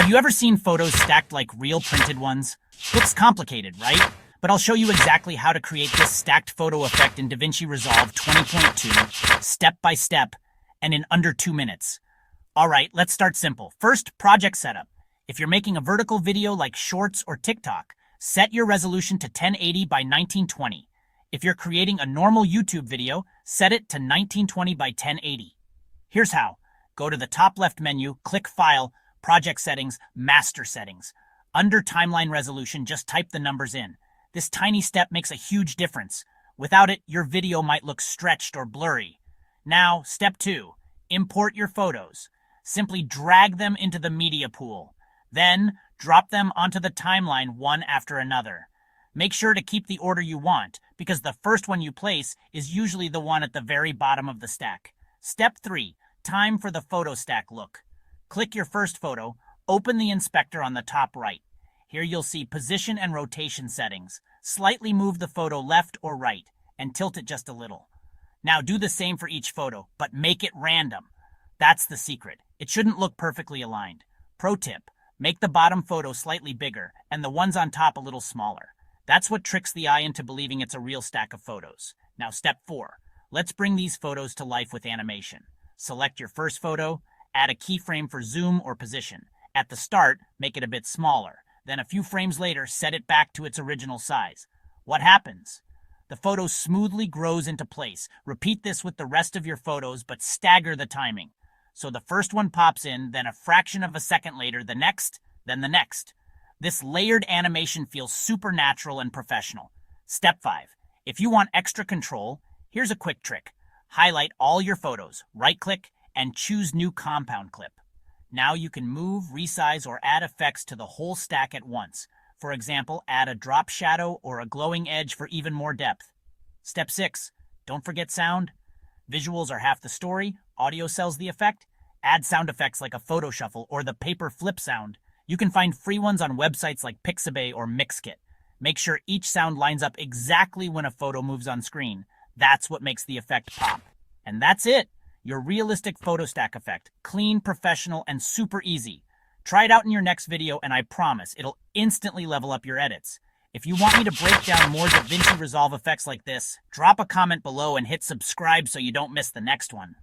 Have you ever seen photos stacked like real printed ones? Looks complicated, right? But I'll show you exactly how to create this stacked photo effect in DaVinci Resolve 20.2, step by step, and in under 2 minutes. Alright, let's start simple. First, project setup. If you're making a vertical video like Shorts or TikTok, set your resolution to 1080 by 1920. If you're creating a normal YouTube video, set it to 1920 by 1080. Here's how. Go to the top left menu, click File, Project Settings, Master Settings. Under Timeline Resolution, just type the numbers in. This tiny step makes a huge difference. Without it, your video might look stretched or blurry. Now, step 2. Import your photos. Simply drag them into the media pool. Then, drop them onto the timeline one after another. Make sure to keep the order you want, because the first one you place is usually the one at the very bottom of the stack. Step 3. Time for the photo stack look. Click your first photo, open the inspector on the top right. Here you'll see position and rotation settings. Slightly move the photo left or right, and tilt it just a little. Now do the same for each photo, but make it random. That's the secret. It shouldn't look perfectly aligned. Pro tip, make the bottom photo slightly bigger, and the ones on top a little smaller. That's what tricks the eye into believing it's a real stack of photos. Now step 4. Let's bring these photos to life with animation. Select your first photo, add a keyframe for zoom or position. At the start, make it a bit smaller. Then a few frames later, set it back to its original size. What happens? The photo smoothly grows into place. Repeat this with the rest of your photos, but stagger the timing. So the first one pops in, then a fraction of a second later, the next, then the next. This layered animation feels supernatural and professional. Step 5. If you want extra control, here's a quick trick. Highlight all your photos, right-click, and choose New Compound Clip. Now you can move, resize, or add effects to the whole stack at once. For example, add a drop shadow or a glowing edge for even more depth. Step 6. Don't forget sound. Visuals are half the story. Audio sells the effect. Add sound effects like a photo shuffle or the paper flip sound. You can find free ones on websites like Pixabay or Mixkit. Make sure each sound lines up exactly when a photo moves on screen. That's what makes the effect pop. And that's it. Your realistic photo stack effect. Clean, professional, and super easy. Try it out in your next video and I promise it'll instantly level up your edits. If you want me to break down more DaVinci Resolve effects like this, drop a comment below and hit subscribe so you don't miss the next one.